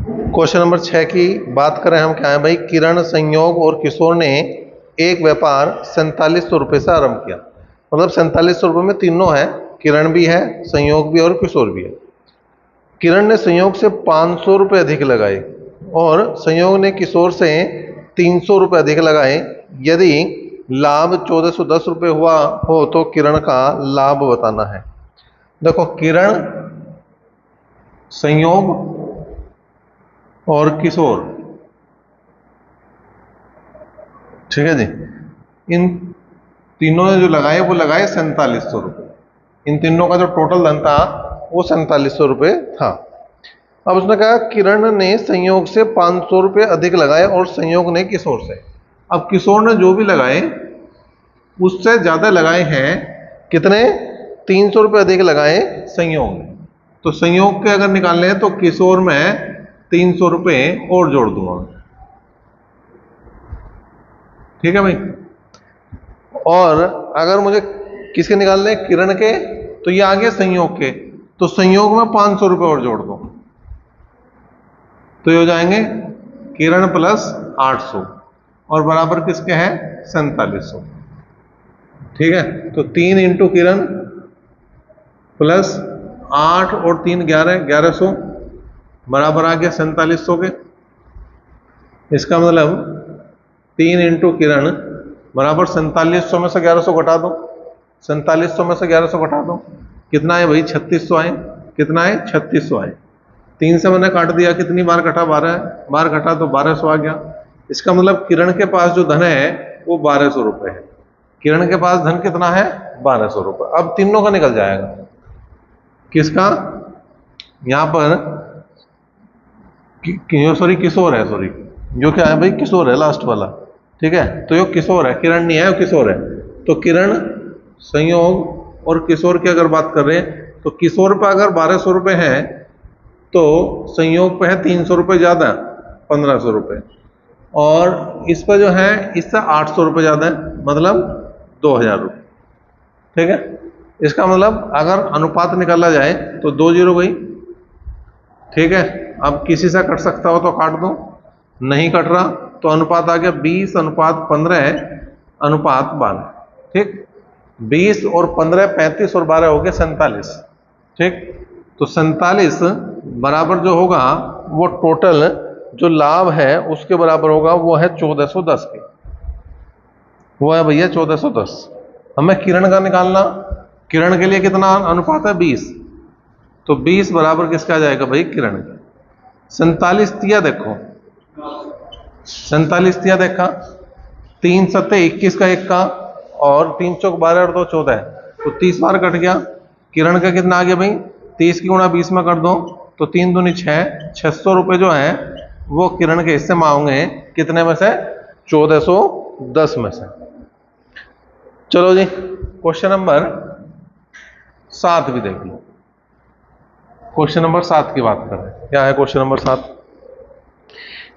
Question number 6 की बात करें हम, क्या है भाई, किरण, संयोग और किशोर ने एक व्यापार 4700 रुपये से आरंभ किया। मतलब 4700 रुपये में तीनों है, किरण भी है, संयोग भी और किशोर भी है। किरण ने संयोग से 500 रुपये अधिक लगाए और संयोग ने किशोर से 300 रुपये अधिक लगाए। यदि लाभ 1410 रुपये हुआ हो तो किरण का लाभ बताना है। देखो, किरण, संयोग और किशोर, ठीक है जी, इन तीनों ने जो लगाए वो लगाए 4700 रुपये। इन तीनों का जो टोटल धन था वो 4700 रुपये था। अब उसने कहा किरण ने संयोग से 500 रुपये अधिक लगाए और संयोग ने किशोर से। अब किशोर ने जो भी लगाए उससे ज्यादा लगाए हैं, कितने, 300 रुपये अधिक लगाए संयोग ने। तो संयोग के अगर निकालने हैं तो किशोर में 300 रुपये और जोड़ दूंगा, ठीक है भाई। और अगर मुझे किसके निकालने, किरण के, तो ये आ गया संयोग के, तो संयोग में 500 रुपये और जोड़ दो, तो ये हो जाएंगे किरण प्लस 800 और बराबर किसके हैं, 4700, ठीक है। तो 3 इंटू किरण प्लस 8 और 3 11, 1100 बराबर आ गया 4700 के। इसका मतलब 3 इंटू किरण बराबर 4700 में से 1100 घटा दो, 4700 में से 1100 घटा दो, कितना है भाई, 3600 आए। कितना है, 3600 आए। 3 से मैंने काट दिया, कितनी बार घटा, 12 बार घटा तो 1200 आ गया। इसका मतलब किरण के पास जो धन है वो 1200 रुपये है। किरण के पास धन कितना है, 1200 रुपये। अब तीनों का निकल जाएगा, किसका, यहां पर सॉरी किशोर है, सॉरी जो क्या है भाई, किशोर है लास्ट वाला, ठीक है। तो ये किशोर है, किरण नहीं है, वो किशोर है। तो किरण, संयोग और किशोर की अगर बात कर रहे हैं तो किशोर पे अगर 1200 रुपये है तो संयोग पे है 300 रुपये ज्यादा, 1500 रुपये, और इस पर जो है इससे 800 रुपये ज्यादा है, मतलब 2000 रुपये, ठीक है। इसका मतलब अगर अनुपात निकाला जाए तो 2 0 गई, ठीक है। अब किसी से कट सकता हो तो काट दो, नहीं कट रहा तो अनुपात आ गया 20 अनुपात 15 अनुपात 12, ठीक। 20 और 15 35 और 12 हो गया 47, ठीक। तो 47 बराबर जो होगा वो टोटल जो लाभ है उसके बराबर होगा, वो है 1410 के, वो है भैया 1410। हमें किरण का निकालना, किरण के लिए कितना अनुपात है, 20, तो 20 बराबर किसका आ जाएगा भाई, किरण का। 47 तिया देखो, 47 तिया देखा, 3 सत्ते 21 का 1 का, और 3 चौक 12 और 2 14, तो 30 बार कट गया। किरण का कितना आ गया भाई, 30 की गुणा 20 में कर दो तो 3 दूनी 6, 600 रुपये जो है वो किरण के हिस्से में आओगे, कितने में से, 1410 में से। चलो जी, क्वेश्चन नंबर 7 भी देख लो। क्वेश्चन नंबर 7 की बात कर रहे हैं, क्या है क्वेश्चन नंबर 7।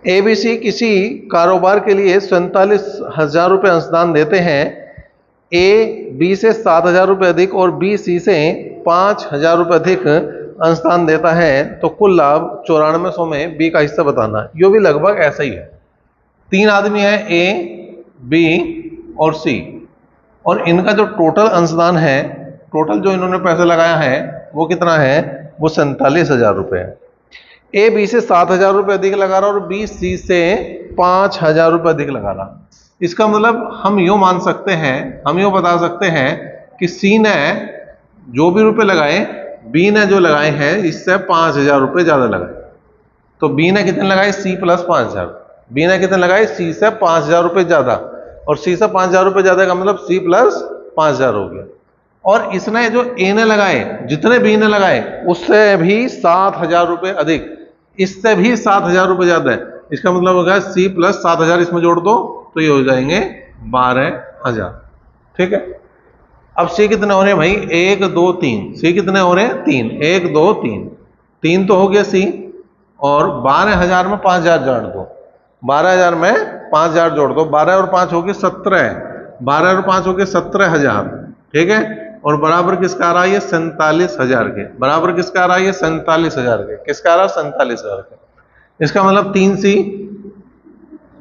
एबीसी किसी कारोबार के लिए 47,000 रुपये अंशदान देते हैं। ए बी से 7,000 रुपये अधिक और बी सी से 5,000 रुपये अधिक अंशदान देता है, तो कुल लाभ 9400 में बी का हिस्सा बताना है। यो भी लगभग ऐसा ही है। 3 आदमी है, ए बी और सी, और इनका जो टोटल अंशदान है, टोटल जो इन्होंने पैसे लगाया है वो कितना है, वो 47,000 रुपये है। ए बी से 7,000 रुपये अधिक लगा रहा और बी सी से 5,000 रुपये अधिक लगा रहा। इसका मतलब हम यूँ मान सकते हैं, हम यूँ बता सकते हैं कि सी ने जो भी रुपए लगाए, बी ने जो लगाए हैं इससे 5,000 रुपये ज्यादा लगाए। तो बी ने कितने लगाए, सी प्लस 5,000, बी ने कितने लगाए, सी से 5,000 रुपये ज्यादा, और सी से 5,000 रुपये ज्यादा का मतलब सी प्लस 5,000 हो गया। और इसने जो ए ने लगाए, जितने बी ने लगाए उससे भी 7,000 रुपये अधिक, इससे भी 7,000 रुपये ज्यादा है। इसका मतलब होगा सी प्लस 7,000 इसमें जोड़ दो तो ये हो जाएंगे 12,000, ठीक है। अब सी कितने हो रहे हैं भाई, 1 2 3, सी कितने हो रहे हैं, 3, 1 2 3, 3 तो हो गया सी, और 12,000 में 5,000 जोड़ दो, 12,000 में 5,000 जोड़ दो, 12 और 5 हो गए 17, 12 और 5 हो गए 17,000, ठीक है। और बराबर किसका आ रहा है, 47,000 के, बराबर किसका आ रहा है, 47,000 के, किसका आ रहा है, 47,000 के। इसका मतलब 3C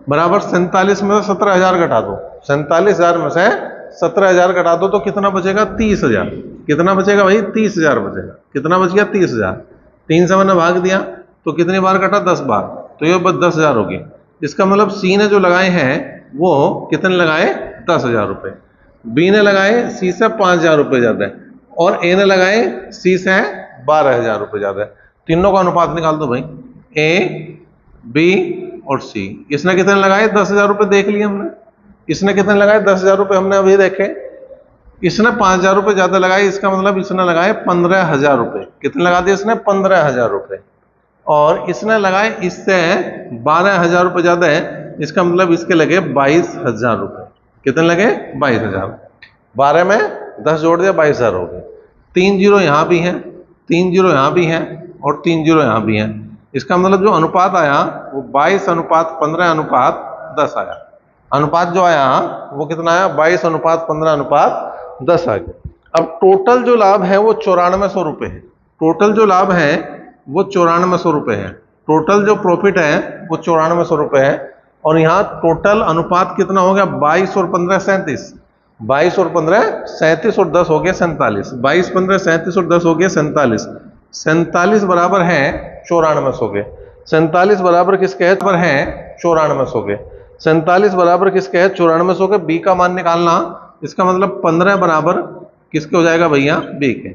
बराबर 47 में से 17,000 घटा दो, 47,000 में से 17,000 घटा दो तो कितना बचेगा? 30,000। कितना बचेगा भाई? 30,000 बचेगा। कितना बच गया? 30,000। 3 से मैंने भाग दिया तो कितनी बार कटा? 10 बार, तो ये बस 10,000 हो गई। इसका मतलब सी ने जो लगाए हैं वो कितने लगाए? 10,000 रुपये। बी ने लगाए सी से 5,000 रुपये ज्यादा है, और ए ने लगाए सी से 12,000 रुपये ज्यादा है। तीनों का अनुपात निकाल दो भाई, ए, बी और सी। इसने कितने लगाए? 10,000 रुपये देख लिए हमने। इसने कितने लगाए? 10,000 रुपये हमने अभी देखे। इसने 5,000 रुपये ज्यादा लगाए, इसका मतलब इसने लगाए 15,000 रुपये। कितने लगा दिए इसने? 15,000 रुपये। और इसने लगाए इससे 12,000 रुपये ज्यादा है, इसका मतलब इसके लगे 22,000 रुपये। कितने लगे? 22,000। 12 में 10 जोड़ दिया, 22,000 हो गए। 3 जीरो यहाँ भी है, 3 जीरो यहाँ भी है, और 3 जीरो यहाँ भी है। इसका मतलब जो अनुपात आया वो 22:15:10 आया। अनुपात जो आया वो कितना आया? 22:15:10 आ गया। अब टोटल जो लाभ है वो 9400 रुपये है। टोटल जो लाभ है वो 9400 रुपये है। टोटल जो प्रॉफिट है वो 9400 रुपये है। और यहाँ टोटल अनुपात कितना हो गया? 22 और 15 37। 22 और 15 37 और 10 हो गया 47। 22, 15, 37 और 10 हो गया 47। 47 बराबर है 9400 के। 47 बराबर किसके है? पर है 9400 के। 47 बराबर किसके है? 9400 के। बी का मान निकालना, इसका मतलब 15 बराबर किसके हो जाएगा भैया? बी के।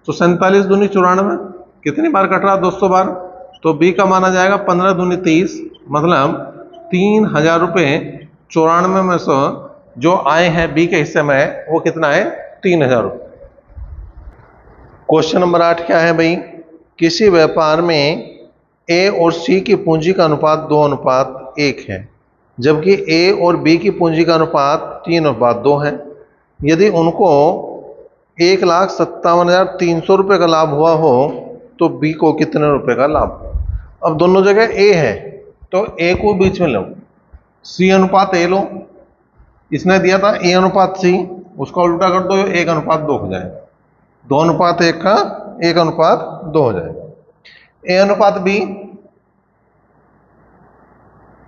तो 47 दूनी 94, कितनी बार कट रहा? 200 बार। तो बी का मान आ जाएगा 15 दूनी 30, मतलब 3,000 रुपये 94 में से जो आए हैं बी के हिस्से में वो कितना है? 3,000 रुपये। क्वेश्चन नंबर 8 क्या है भाई? किसी व्यापार में ए और सी की पूंजी का अनुपात 2:1 है, जबकि ए और बी की पूंजी का अनुपात 3:2 है। यदि उनको 1,57,300 रुपये का लाभ हुआ हो तो बी को कितने रुपए का लाभ हो? अब दोनों जगह ए है तो ए को बीच में लो, सी अनुपात ए लो। इसने दिया था ए अनुपात सी, उसका उल्टा कर दो, 1:2 हो जाएगा। 2:1 का 1:2 हो जाएगा। ए अनुपात बी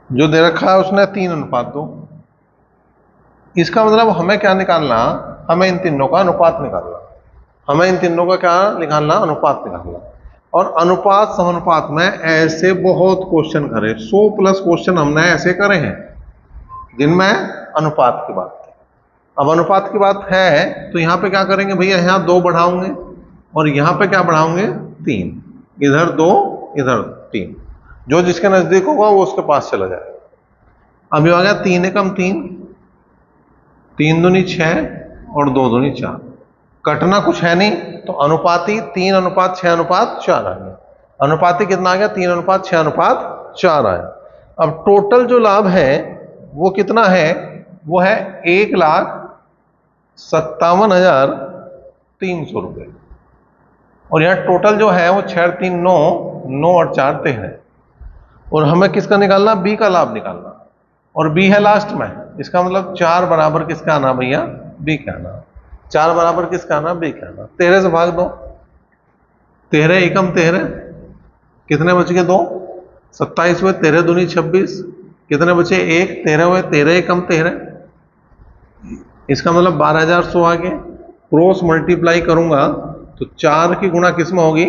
जो दे रखा है उसने 3:2। इसका मतलब हमें क्या निकालना? हमें इन तीनों का अनुपात निकालना। हमें इन तीनों का क्या निकालना? अनुपात निकालना। और अनुपात समानुपात में ऐसे बहुत क्वेश्चन करे, 100+ क्वेश्चन हमने ऐसे करे हैं जिनमें अनुपात की बात है। अब अनुपात की बात है तो यहां पे क्या करेंगे भैया? यहां 2 बढ़ाओगे और यहां पे क्या बढ़ाओगे? 3। इधर 2 इधर 3, जो जिसके नजदीक होगा वो उसके पास चला जाएगा। अब ये आ गया 3 एकम 3, 3 दूनी 6 और 2 दूनी 4। कटना कुछ है नहीं तो अनुपाती 3:6:4 आ गया। अनुपाती कितना आ गया? 3:6:4 आया। अब टोटल जो लाभ है वो कितना है? वो है 1,57,300 रुपये। और यहाँ टोटल जो है वो 6 3 9 9 और 4 13। और हमें किसका निकालना? बी का लाभ निकालना। और बी है लास्ट में, इसका मतलब 4 बराबर किसका आना भैया? बी का आना। 4 बराबर किसका आना? बी का आना। 13 से भाग दो, 13 एकम 13, कितने बच गए? 2। 27 हुए, 13 दूनी 26, कितने बचे? 1। 13 हुए, 13 एकम 13, इसका मतलब 12,100 आ गए। क्रॉस मल्टीप्लाई करूंगा तो 4 की गुणा किस में होगी?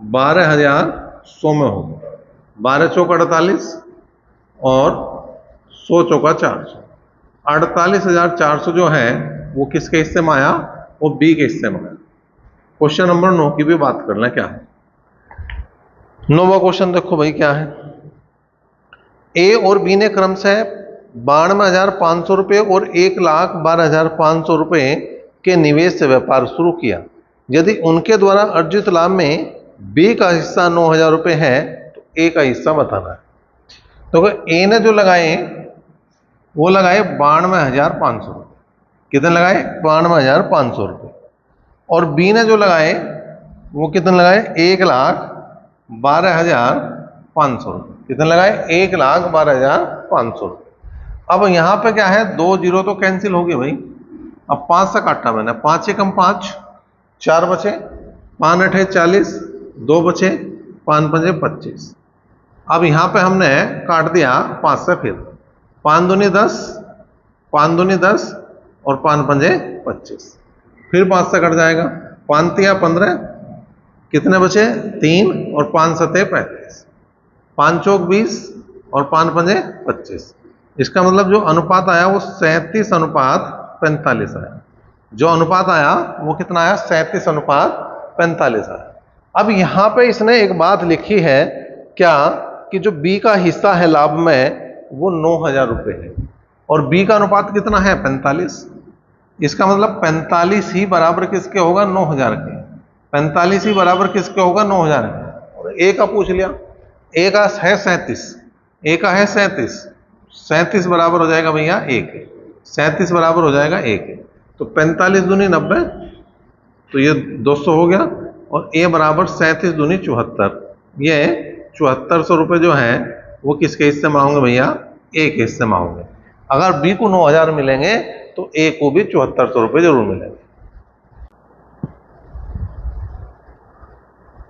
12,100 में होगी। 12 चौक 48 और 100 चौका 400। 48,400 जो है वो किसके हिस्से में आया? वो बी के हिस्से में आया। क्वेश्चन नंबर 9 की भी बात करना क्या है? 9वां क्वेश्चन देखो भाई क्या है? ए और बी ने क्रम से 92,500 रुपये और 1,12,500 रुपये के निवेश से व्यापार शुरू किया। यदि उनके द्वारा अर्जित लाभ में बी का हिस्सा 9,000 रुपये है तो ए का हिस्सा बताना है। तो ए ने जो लगाए वो लगाए 92,500 रुपये। कितने लगाए? 92,500 रुपये। और बी ने जो लगाए वो कितने लगाए? 1,12,500 रुपये। कितने लगाए? 1,12,500 रुपये। अब यहां पे क्या है? 2 जीरो तो कैंसिल हो गए भाई। अब 5 से काटना मैंने, 5 एकम 5, 4 बचे, 5 8 40, 2 बचे, 5 5 25। अब यहां पे हमने काट दिया 5 से, फिर 5 दूनी 10, 5 दूनी 10 और 5 पंजे 25, फिर 5 से कट जाएगा, 5 तिया 15, कितने बचे 3 और 5 सते 35, 5 चौक 20 और 5 पंजे 25। इसका मतलब जो अनुपात आया वो 37:45 आया। जो अनुपात आया वो कितना आया, 37:45 आया। अब यहां पे इसने एक बात लिखी है क्या, कि जो बी का हिस्सा है लाभ में वो 9,000 रुपये है और बी का अनुपात कितना है 45। इसका मतलब 45 ही बराबर किसके होगा 9,000 के, 45 ही बराबर किसके होगा 9,000 के। और ए का पूछ लिया, ए का है 37, ए का है 37, 37 बराबर हो जाएगा भैया 1, 37 बराबर हो जाएगा 1, तो 45 दूनी 90, तो ये 200 हो गया, और ए बराबर 37 दूनी 74, ये 7400 रुपये जो है वो किसके हिस्से में आओगे भैया, ए के हिस्से में आओगे। अगर बी को 9,000 मिलेंगे तो ए को भी 7400 रुपये जरूर मिलेंगे।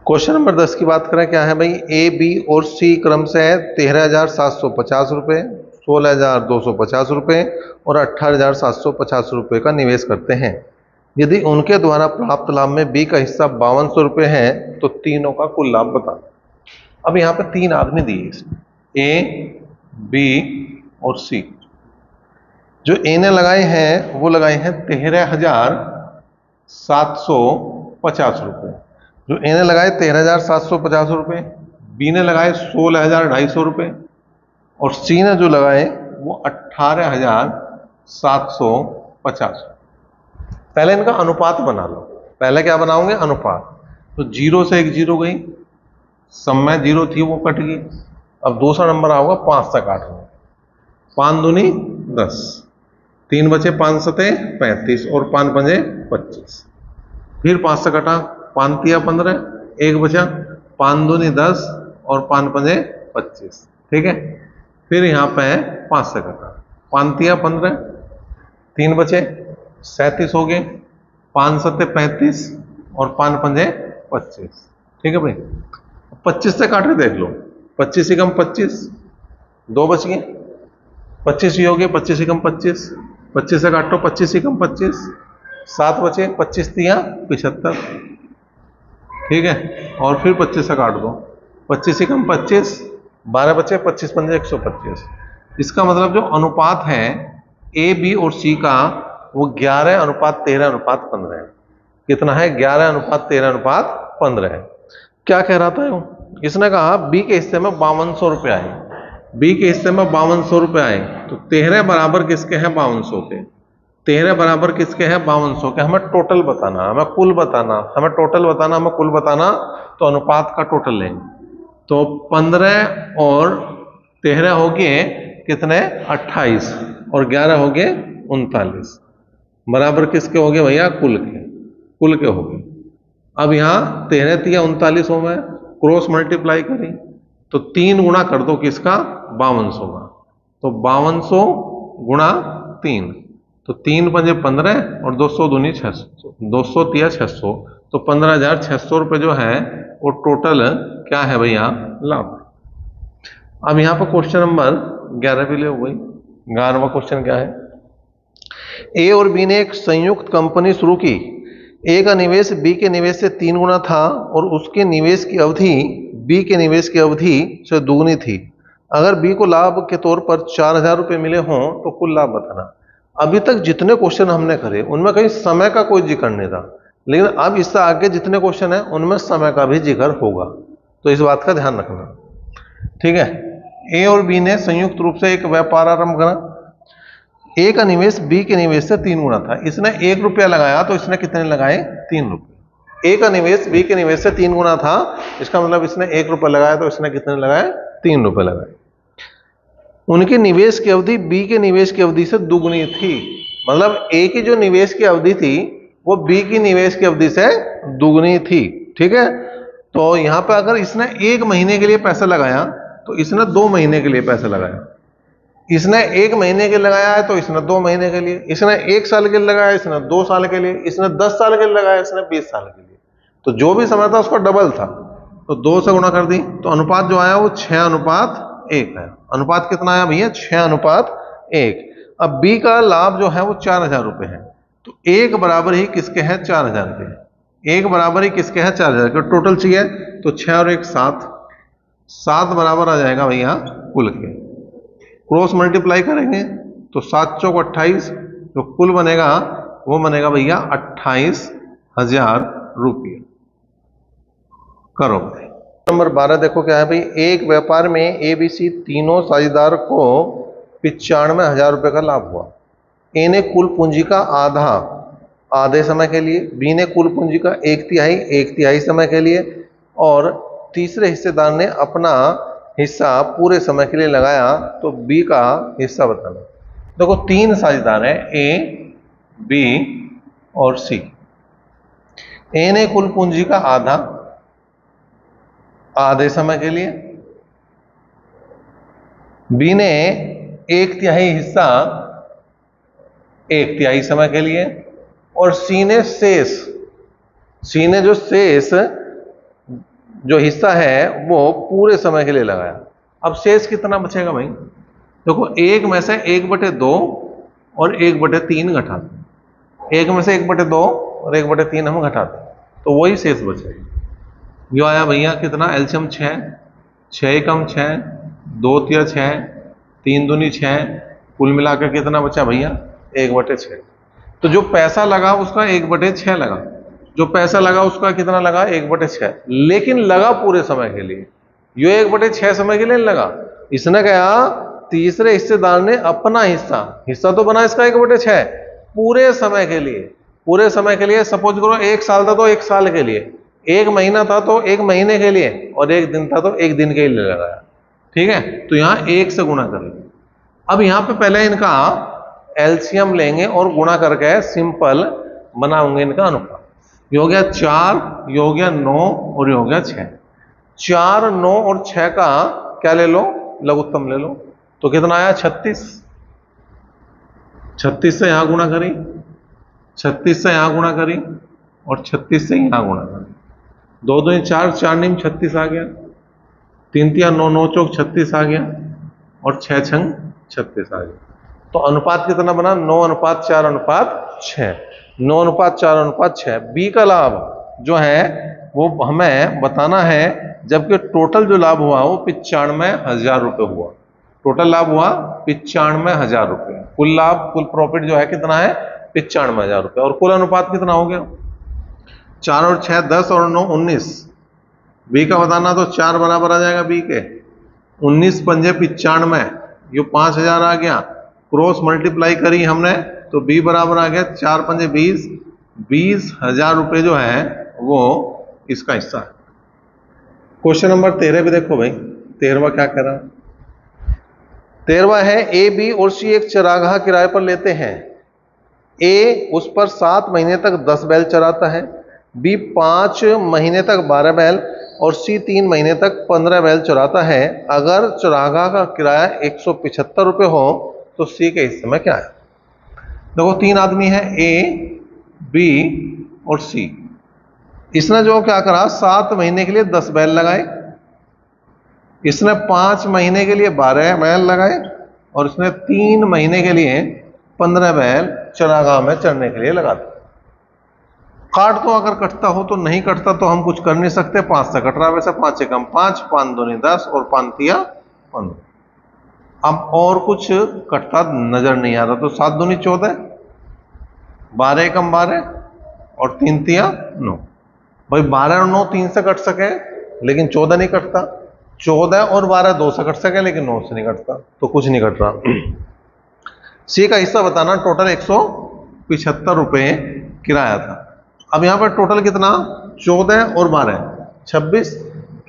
क्वेश्चन नंबर 10 की बात करें, क्या है भाई, ए बी और सी क्रम से 13,750 रुपये, 16,250 रुपये और 18,750 रुपये का निवेश करते हैं। यदि उनके द्वारा प्राप्त लाभ में बी का हिस्सा 5200 रुपये है तो तीनों का कुल लाभ बताना। अब यहाँ पे 3 आदमी दिए इसमें, ए बी और सी। जो ए ने लगाए हैं वो लगाए हैं 13,750 रुपये, जो ए ने लगाए 13,750 रुपये, बी ने लगाए 16,250 रुपये और सी ने जो लगाए वो 18,750। पहले इनका अनुपात बना लो। पहले क्या बनाओगे, अनुपात। तो 0 से 1 0 गई, सब में 0 थी वो कट गई। अब दूसरा नंबर आओगा 5 से काटना, 5 दूनी 10, 3 बचे 5 सते 35 और 5 पंजे 25, फिर 5 से कटा, 5 तिया 15, 1 बचा, 5 दूनी 10 और 5 पंजे 25, ठीक है। फिर यहाँ पे 5 से कटा, 5 तिया 15, 3 बचे 37 हो गए, 5 सते 35 और 5 पंजे 25, ठीक है भाई। 25 से काट के देख लो, 25 ही कम 25, 2 बच गए, 25 ही हो गए, 25 ही कम 25, 25 से काटो 25 ही कम 25, 7 बचे, 25 तिया 75, ठीक है। और फिर 25 से काट दो, 25 ही कम 25, 12 बचे, 25 पंजे 125। इसका मतलब जो अनुपात है ए बी और सी का वो 11:13:15 है। कितना है, 11:13:15 है। क्या कह रहा था इसने कहा बी के हिस्से में 5200 रुपये आए, बी के हिस्से में 5200 रुपये आए, तो 13 बराबर किसके हैं 5200 के, 13 बराबर किसके हैं 5200 के। हमें टोटल बताना, हमें कुल बताना, हमें टोटल बताना, हमें कुल बताना, तो अनुपात का टोटल लेंगे। तो 15 और 13 हो गए कितने 28 और 11 हो गए 39, बराबर किसके हो गए भैया, कुल के, कुल के हो गए। अब यहाँ 13 तिया 39 हो गए, क्रॉस मल्टीप्लाई करें तो 3 गुणा कर दो किसका 5200 का, तो 5200 गुणा 3, तो 3 पंजे 15 और 200 दूनी 600, 200 तिया 600, तो 15,600 रुपये जो है वो टोटल क्या है भैया लाभ। अब यहाँ पर क्वेश्चन नंबर 11 भी ले हो गई। 11वां क्वेश्चन क्या है, ए और बी ने एक संयुक्त कंपनी शुरू की। ए का निवेश बी के निवेश से 3 गुना था और उसके निवेश की अवधि बी के निवेश की अवधि से दुगनी थी। अगर बी को लाभ के तौर पर 4,000 रुपये मिले हों तो कुल लाभ बताना। अभी तक जितने क्वेश्चन हमने करे उनमें कहीं समय का कोई जिक्र नहीं था, लेकिन अब इससे आगे जितने क्वेश्चन है उनमें समय का भी जिक्र होगा, तो इस बात का ध्यान रखना, ठीक है। ए और बी ने संयुक्त रूप से एक व्यापार आरंभ करा। ए का निवेश बी के निवेश से 3 गुना था। इसने 1 रुपया लगाया तो इसने कितने लगाए 3 रुपये। ए का निवेश बी के निवेश से 3 गुना था, इसका मतलब इसने 1 रुपया लगाया तो इसने कितने लगाए 3 रुपये लगाए। उनके निवेश की अवधि बी के निवेश की अवधि से दुगनी थी, मतलब ए की जो निवेश की अवधि थी वो बी की निवेश की अवधि से दुगनी थी, ठीक है। तो यहां पर अगर इसने 1 महीने के लिए पैसा लगाया तो इसने 2 महीने के लिए पैसा लगाया, इसने 1 महीने के लिए लगाया है तो इसने 2 महीने के लिए, इसने 1 साल के लिए लगाया, इसने 2 साल के लिए, इसने 10 साल के लिए लगाया, इसने 20 साल के लिए। तो जो भी समय था उसका डबल था, तो 2 से गुणा कर दी, तो अनुपात जो आया वो 6:1 है। अनुपात कितना आया भैया? 6:1। अब बी का लाभ जो है वो 4,000 रुपये है, तो एक बराबर ही किसके हैं? 4,000 के। एक बराबर ही किसके हैं? 4,000 के। टोटल चाहिए तो 6 और 1 7, 7 बराबर आ जाएगा भैया कुल के। क्रॉस मल्टीप्लाई करेंगे तो 7 चौक 28, तो कुल बनेगा वो बनेगा भैया 28,000 रुपये। करो भाई। नंबर 12 देखो क्या है भाई। एक व्यापार में ए बी सी तीनों साझेदार को 95,000 रुपये का लाभ हुआ। ए ने कुल पूंजी का आधा आधे समय के लिए, बी ने कुल पूंजी का 1/3 समय के लिए, और तीसरे हिस्सेदार ने अपना हिस्सा पूरे समय के लिए लगाया, तो बी का हिस्सा बताना। देखो 3 साझेदार हैं, ए बी और सी। ए ने कुल पूंजी का आधा आधे समय के लिए, बी ने 1/3 हिस्सा 1/3 समय के लिए, और सी ने जो शेष जो हिस्सा है वो पूरे समय के लिए लगाया। अब शेष कितना बचेगा भाई? देखो 1 में से 1/2 और 1/3 घटाते, 1 में से 1/2 और 1/3 हम घटाते, तो वही शेष बचेगा। जो आया भैया कितना? एलसीएम 6, 6 कम 6, 2 तिया 6, 3 दूनी 6, कुल मिलाकर कितना बचा भैया? 1/6। तो जो पैसा लगा उसका 1/6 लगा, जो पैसा लगा उसका कितना लगा? 1/6, लेकिन लगा पूरे समय के लिए। यो 1/6 समय के लिए लगा। इसने कहा तीसरे हिस्सेदार ने अपना हिस्सा तो बना इसका 1/6 पूरे समय के लिए। पूरे समय के लिए सपोज करो 1 साल था तो 1 साल के लिए, 1 महीना था तो 1 महीने के लिए, और 1 दिन था तो 1 दिन के लिए लगाया। ठीक है, तो यहां 1 से गुणा करेंगे। अब यहां पे पहले इनका एलसीएम लेंगे और गुणा करके सिंपल बनाओगे इनका अनुपात। ये हो गया 4, ये हो गया 9 और ये हो गया 6। 4, 9 और 6 का क्या ले लो? लघुत्तम ले लो। तो कितना आया? 36। 36 से यहां गुणा करी, 36 से यहां गुणा करी, और 36 से यहां गुणा करी। 2 2 4, 4 नीम 36 आ गया, 3 तिया 9, 9 चौक 36 आ गया, और 6 छंग 36 आ गया। तो अनुपात कितना बना? 9:4:6। 9:4:6। बी का लाभ जो है वो हमें बताना है, जबकि टोटल जो लाभ हुआ वो 95,000 रुपये हुआ। टोटल लाभ हुआ 95,000 रुपये। कुल लाभ, कुल प्रॉफिट जो है कितना है? 95,000 रुपये। और कुल अनुपात कितना हो गया? 4 और 6 10 और 9 19। बी का बताना, तो 4 बराबर आ जाएगा बी के। 19 पंजे 95, ये 5,000 आ गया। क्रॉस मल्टीप्लाई करी हमने तो बी बराबर आ गया 4 पंजे 20, 20,000 रुपये जो है वो इसका हिस्सा है। क्वेश्चन नंबर 13 भी देखो भाई। 13वां क्या कह रहा? 13वां है ए बी और सी एक चरागाह किराए पर लेते हैं। ए उस पर 7 महीने तक 10 बैल चराता है, बी 5 महीने तक 12 बैल, और सी 3 महीने तक 15 बैल चराता है। अगर चरागाह का किराया 175 रुपये हो तो सी के हिस्से में क्या है? देखो 3 आदमी हैं, ए बी और सी। इसने जो क्या करा, 7 महीने के लिए 10 बैल लगाए, इसने 5 महीने के लिए 12 बैल लगाए, और इसने 3 महीने के लिए 15 बैल चरागाह में चरने के लिए लगा दिए। काट तो अगर कटता हो तो नहीं कटता तो हम कुछ कर नहीं सकते। 5 से कट रहा, वैसे 5 से कम 5, 5 दूनी 10 और 5 तिया 15। अब और कुछ कटता नजर नहीं आ रहा, तो 7 दूनी 14, 12 कम 12 और 3 तिया 9। भाई 12 और 9 3 से कट सके लेकिन 14 नहीं कटता, 14 और 12 2 से कट सके लेकिन 9 से नहीं कटता, तो कुछ नहीं कट रहा। सी का हिस्सा बताना। टोटल 175 रुपये किराया था। अब यहां पर टोटल कितना? 14 और 12 26,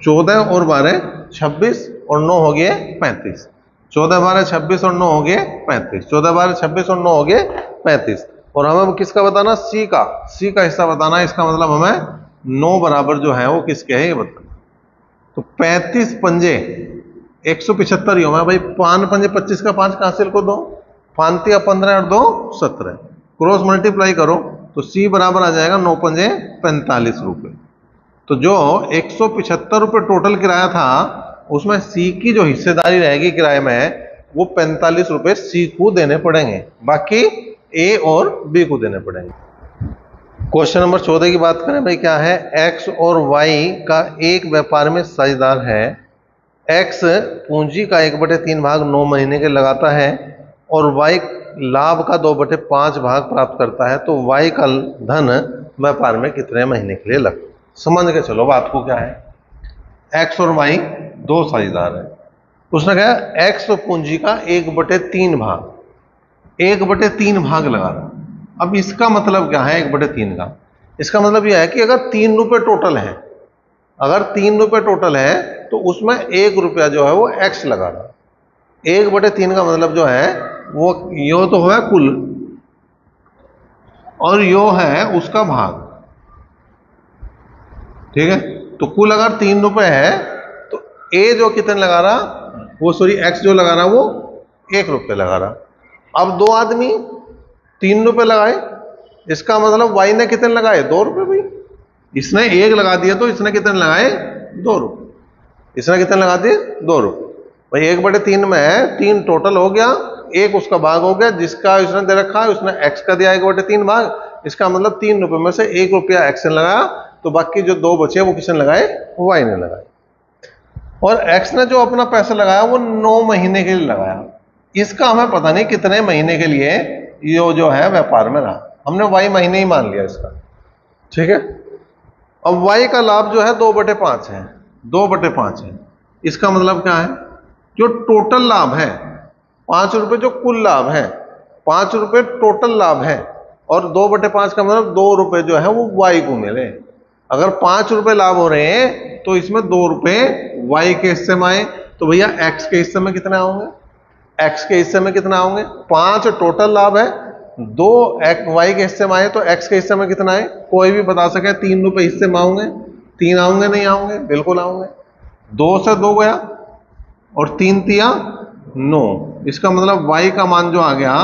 14 और 12 26 और 9 हो गए 35। 14 12 26 और 9 हो गए 35। 14 12 26 और 9 हो गए 35। और हमें किसका बताना? सी का हिस्सा बताना है। इसका मतलब हमें 9 बराबर जो है वो किसके है ये बताना। तो 35 पंजे 175 ही होगा भाई। 5 पंजे 25 का 5 कहां से को 2, 5 या 15 और 2 17। क्रॉस मल्टीप्लाई करो तो सी बराबर आ जाएगा 9 पंजे 45 रुपये। तो जो 175 रुपये टोटल किराया था उसमें सी की जो हिस्सेदारी रहेगी किराए में वो 45 रुपये सी को देने पड़ेंगे, बाकी ए और बी को देने पड़ेंगे। क्वेश्चन नंबर 14 की बात करें भाई, क्या है? एक्स और वाई का एक व्यापार में साझेदार है। एक्स पूंजी का 1/3 भाग 9 महीने के लगाता है और वाई लाभ का 2/5 भाग प्राप्त करता है, तो वाई का धन व्यापार में कितने महीने के लिए लगता है? समझ के चलो बात को। क्या है? एक्स और वाई दो साझेदार है। उसने कहा एक्स पूंजी का 1/3 भाग 1/3 भाग लगा रहा। अब इसका मतलब क्या है 1/3 का? इसका मतलब यह है कि अगर 3 रुपये टोटल है, अगर 3 रुपये टोटल है तो उसमें 1 रुपया जो है वो एक्स लगा रहा। 1/3 का मतलब जो है वो यो तो है कुल और यो है उसका भाग, ठीक है। तो कुल अगर 3 रुपये है तो ए जो कितने लगा रहा वो, सॉरी एक्स जो लगा रहा वो 1 रुपये लगा रहा। अब दो आदमी 3 रुपये लगाए, इसका मतलब वाई ने कितने लगाए? 2 रुपये। भाई इसने 1 लगा दिया तो इसने कितने लगाए? 2 रुपये। इसने कितने लगा दिए? 2 रुपये। भाई 1/3 में 3 टोटल हो गया, 1 उसका भाग हो गया, जिसका इसने दे रखा है उसने एक्स का दिया 1/3 भाग। इसका मतलब 3 रुपये में से 1 रुपया एक्स ने लगाया, तो बाकी जो 2 बचे वो किसने लगाए? वाई ने लगाए। और एक्स ने जो अपना पैसा लगाया वो 9 महीने के लिए लगाया। इसका हमें पता नहीं कितने महीने के लिए ये जो है व्यापार में रहा, हमने वाई महीने ही मान लिया इसका, ठीक है। अब वाई का लाभ जो है 2/5 है, 2/5 है। इसका मतलब क्या है? जो टोटल लाभ है 5 रुपये, जो कुल लाभ है 5 रुपये टोटल लाभ है, और 2/5 का मतलब 2 रुपये जो है वो वाई को मिले। अगर 5 रुपये लाभ हो रहे हैं तो इसमें 2 रुपये वाई के हिस्से में आए, तो भैया एक्स के हिस्से में कितने आओगे? एक्स के हिस्से में कितना आओगे? 5 टोटल लाभ है, 2 वाई के हिस्से में आए, तो एक्स के हिस्से में कितना आए? कोई भी बता सके 3 रुपये हिस्से में आओगे? 3 आओगे? नहीं आओगे? बिल्कुल आओगे। 2 से 2 गया और 3 तिया 9। इसका मतलब वाई का मान जो आ गया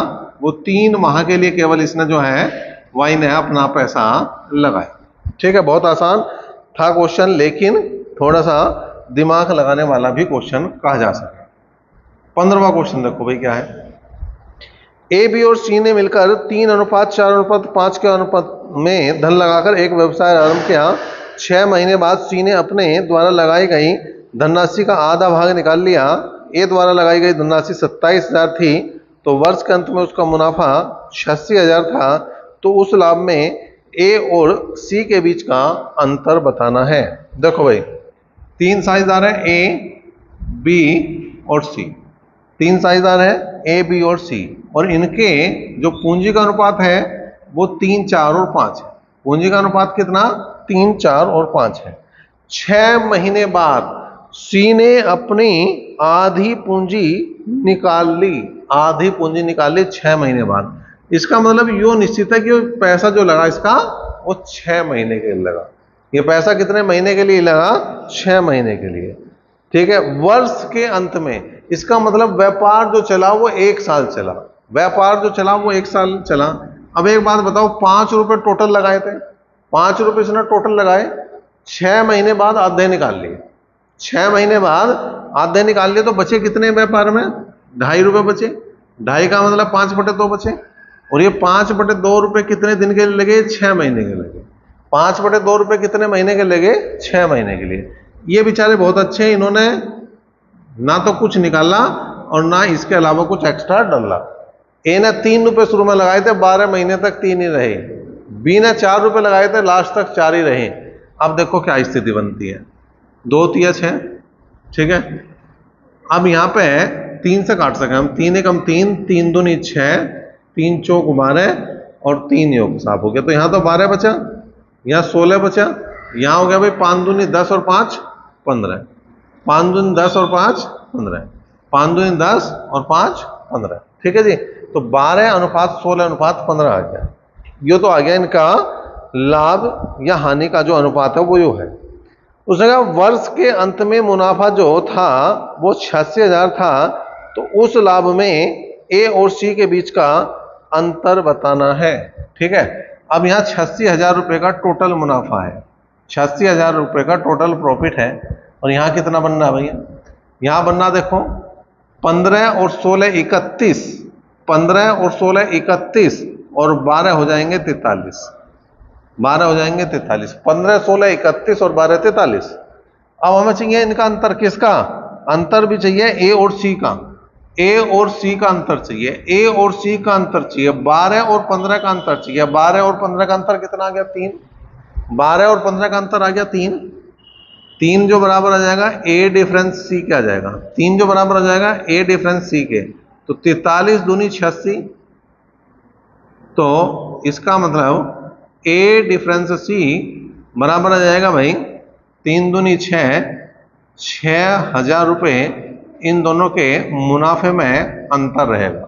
वो 3 माह के लिए केवल इसने जो है वाई ने अपना पैसा लगाया। ठीक है, बहुत आसान था क्वेश्चन, लेकिन थोड़ा सा दिमाग लगाने वाला भी क्वेश्चन कहा जा सकता है। 15वां क्वेश्चन देखो भाई, क्या है? ए, बी और सी ने मिलकर 3:4:5 के अनुपात में धन लगाकर एक व्यवसाय आरंभ किया। 6 महीने बाद सी ने अपने द्वारा लगाई गई धनराशि का आधा भाग निकाल लिया। ए द्वारा लगाई गई धनराशि 27,000 थी, तो वर्ष के अंत में उसका मुनाफा 86,000 था। तो उस लाभ में ए और सी के बीच का अंतर बताना है। देखो भाई, 3 साझेदार है, ए, बी और सी। 3 साझेदार है, ए, बी और सी, और इनके जो पूंजी का अनुपात है वो 3, 4 और 5 है। पूंजी का अनुपात कितना? 3, 4 और 5 है। 6 महीने बाद सी ने अपनी आधी पूंजी निकाल ली। आधी पूंजी निकाल ली 6 महीने बाद। इसका मतलब यो निश्चित है कि पैसा जो लगा इसका वो 6 महीने के लिए लगा। ये पैसा कितने महीने के लिए लगा? 6 महीने के लिए, ठीक है। वर्ष के अंत में, इसका मतलब व्यापार जो चला वो 1 साल चला। व्यापार जो चला वो 1 साल चला। अब एक बात बताओ, 5 रुपये टोटल लगाए थे, 5 रुपये इसने टोटल लगाए, 6 महीने बाद आधे निकाल लिए। 6 महीने बाद आधे निकाल लिए तो बचे कितने व्यापार में? 2.5 रुपये बचे। 2.5 का मतलब 5/2 बचे। और ये 5/2 रुपये कितने दिन के लिए लगे? 6 महीने के लगे। 5/2 रुपये कितने महीने के लगे? 6 महीने के लिए। ये बेचारे बहुत अच्छे हैं, इन्होंने ना तो कुछ निकाला और ना इसके अलावा कुछ एक्स्ट्रा डाला। ए ने 3 रुपये शुरू में लगाए थे, 12 महीने तक 3 ही रहे। बी ने 4 रुपये लगाए थे, लास्ट तक 4 ही रहे। अब देखो क्या स्थिति बनती है, 2 तिया 6, ठीक है। अब यहाँ पे 3 से काट सके हम, 3 एकम 3, 3 दूनी 6, 3 चौक 12 और 3 योग साफ हो गया। तो यहाँ तो 12 बचा, यहाँ 16 बचा, यहाँ हो गया भाई 5 दूनी 10 और 5 15, 5 दूनी 10 और 5 15, 5 दूनी 10 और 5 15, ठीक है जी। तो 12:16:15 आ गया। ये तो आ गया इनका लाभ या हानि का जो अनुपात है वो यो है। उसने कहा वर्ष के अंत में मुनाफा जो था वो 86,000 था, तो उस लाभ में ए और सी के बीच का अंतर बताना है, ठीक है। अब यहाँ 86,000 रुपये का टोटल मुनाफा है। 86,000 रुपये का टोटल प्रॉफिट है। और यहाँ कितना बनना है भैया, यहाँ बनना देखो 15 और 16 31, 15 और 16 31 और 12 हो जाएंगे 43, 12 हो जाएंगे 43, 15 16 31 और 12 43। अब हमें चाहिए इनका अंतर, किसका अंतर भी चाहिए, ए और सी का, ए और सी का अंतर चाहिए, ए और सी का अंतर चाहिए, 12 और 15 का अंतर चाहिए। 12 और 15 का अंतर कितना आ गया 3, 12 और 15 का अंतर आ गया 3, 3 जो बराबर आ जाएगा ए डिफरेंस सी के आ जाएगा, 3 जो बराबर आ जाएगा ए डिफरेंस सी के। तो 43 दूनी 86, तो इसका मतलब ए डिफरेंस सी बराबर आ जाएगा भाई 3 दूनी 6, 6,000 रुपये इन दोनों के मुनाफे में अंतर रहेगा।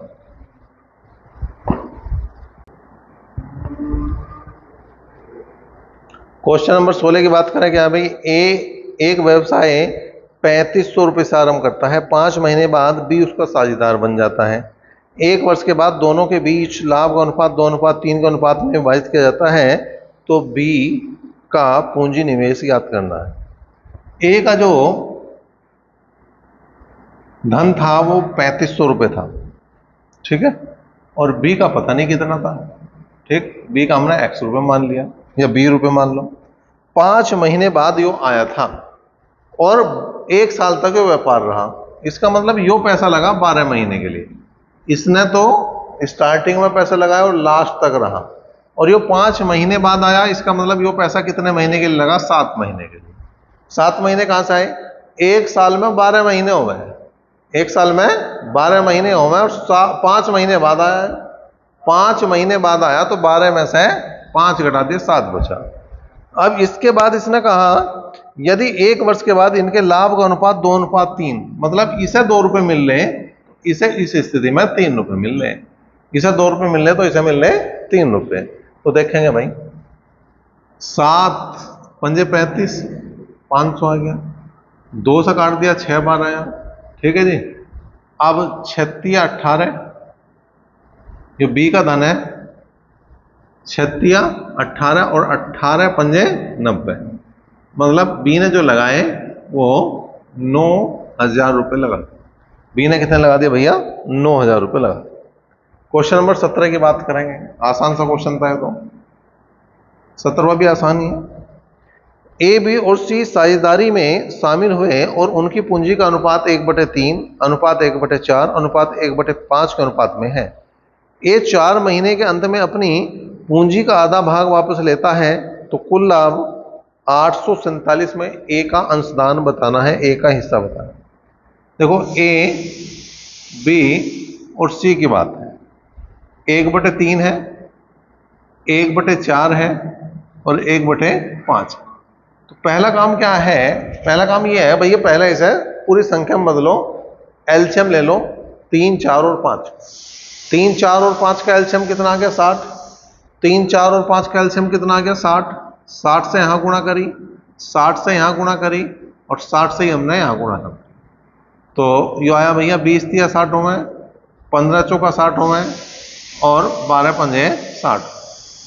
क्वेश्चन नंबर 16 की बात करें क्या भाई, एक व्यवसाय 3500 रुपये से आरंभ करता है, 5 महीने बाद बी उसका साझेदार बन जाता है। 1 वर्ष के बाद दोनों के बीच लाभ का अनुपात 2:3 के अनुपात में विभाजित किया जाता है, तो बी का पूंजी निवेश ज्ञात करना है। ए का जो धन था वो 3500 रुपये था, ठीक है, और बी का पता नहीं कितना था, ठीक, बी का हमने x रुपये मान लिया या 20 रुपये मान लो। 5 महीने बाद यो आया था और 1 साल तक यो व्यापार रहा, इसका मतलब यो पैसा लगा 12 महीने के लिए, इसने तो स्टार्टिंग में पैसा लगाया और लास्ट तक रहा, और यो 5 महीने बाद आया, इसका मतलब यो पैसा कितने महीने के लिए लगा, 7 महीने के लिए। 7 महीने कहां से आए, 1 साल में 12 महीने हो गए, 1 साल में 12 महीने हो गए और 5 महीने बाद आया, 5 महीने बाद आया तो 12 में से 5 घटा दिए 7 बचा। अब इसके बाद इसने कहा यदि 1 वर्ष के बाद इनके लाभ का अनुपात 2:3, मतलब इसे 2 रुपये मिल रहे, इसे इस स्थिति में 3 रुपये मिल रहे, इसे 2 रुपये मिल रहे तो इसे मिल रहे 3 रुपये। तो देखेंगे भाई 7 पंजे 35, 500 आ गया, 2 से काट दिया 6 बार आया, ठीक है जी। अब 36 18, जो बी का धन है 36 18 और 18 पंजे 90, मतलब बी ने जो लगाए वो 9,000 रुपये लगा, बी ने कितने लगा दिए भैया, 9,000 रुपये लगा। क्वेश्चन नंबर 17 की बात करेंगे, आसान सा क्वेश्चन था तो 17वां भी आसान ही है। ए बी और सी साझेदारी में शामिल हुए और उनकी पूंजी का अनुपात 1/3, अनुपात 1/4, अनुपात 1/5 के अनुपात में है। ए 4 महीने के अंत में अपनी पूंजी का आधा भाग वापस लेता है, तो कुल लाभ 847 में ए का अंशदान बताना है, ए का हिस्सा बताना है। देखो ए बी और सी की बात है, 1/3 है, 1/4 है और 1/5। तो पहला काम क्या है, पहला काम ये है भैया, पहले इसे पूरी संख्या में बदलो, एलसीएम ले लो, 3 4 और 5, 3 4 और 5 का एलसीएम कितना आ गया 60, 3 4 और 5 का एलसीएम कितना आ गया 60, 60 से यहां गुणा करी, 60 से यहां गुणा करी और 60 से ही हमने यहां गुणा कर, तो ये आया भैया 20 या 60 हो गए, 15 चौका 60 हो गए और 12 पंजे 60।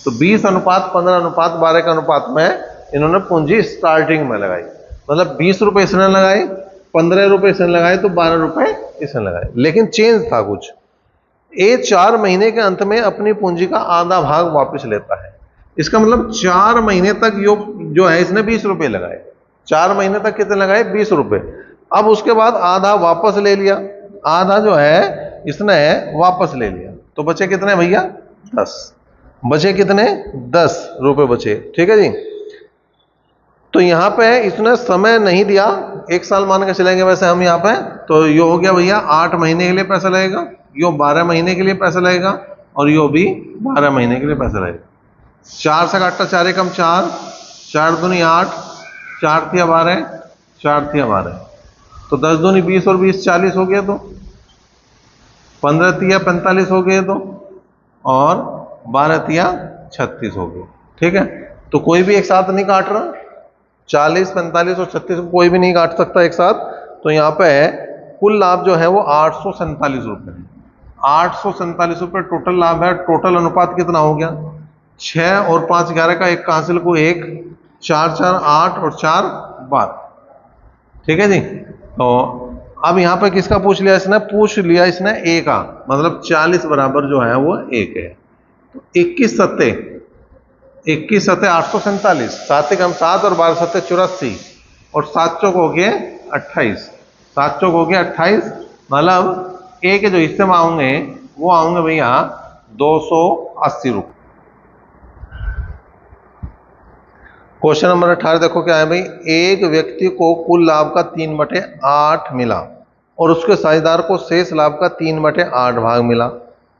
तो 20:15:12 के अनुपात में इन्होंने पूंजी स्टार्टिंग में लगाई, मतलब 20 रुपये इसने लगाए, 15 रुपये इसने लगाए, तो 12 रुपये इसने लगाए, लेकिन चेंज था कुछ। ए 4 महीने के अंत में अपनी पूंजी का आधा भाग वापस लेता है, इसका मतलब 4 महीने तक जो है इसने 20 रुपये लगाए, 4 महीने तक कितने लगाए 20 रुपये। अब उसके बाद आधा वापस ले लिया, आधा जो है इसने वापस ले लिया, तो बचे कितने भैया 10, बचे कितने 10 रुपये बचे, ठीक है जी। तो यहां पे इसने समय नहीं दिया, 1 साल मान के चलेंगे वैसे हम यहाँ पे, तो ये हो गया भैया 8 महीने के लिए पैसा लगेगा, यो 12 महीने के लिए पैसा लगेगा और यो भी 12 महीने के लिए पैसा लगेगा। 4 से काटता 4 एकम 4, 4 दूनी 8, 4 तिया 12, 4 तिया 12, तो 10 दूनी 20 और 20 40 हो गया, तो 15 तिया 45 हो गए, तो और 12 तिया 36 हो गए, ठीक है। तो कोई भी एक साथ नहीं काट रहा, 40 45 और 36 को कोई भी नहीं काट सकता एक साथ, तो यहाँ पे कुल लाभ जो है वो 847 रुपये है, 847 रुपये टोटल लाभ है। टोटल अनुपात कितना हो गया 6 और 5 11 का, 1 का हासिल को 1, 4 4 8 और 4 12। ठीक है जी। तो अब यहाँ पे किसका पूछ लिया इसने? पूछ लिया इसने ए का, मतलब 40 बराबर जो है वो 1 है। तो 21 सत्ते 847, 7 कम 7 और 12 सत्ते 84 और 7 चौक हो गए 28, 7 चौक हो गया 28, मतलब ए के जो हिस्से में आऊंगे वो आऊंगे भैया 280 रुपये। क्वेश्चन नंबर 18 देखो क्या है भाई। एक व्यक्ति को कुल लाभ का 3/8 मिला और उसके साझेदार को शेष लाभ का 3/8 भाग मिला।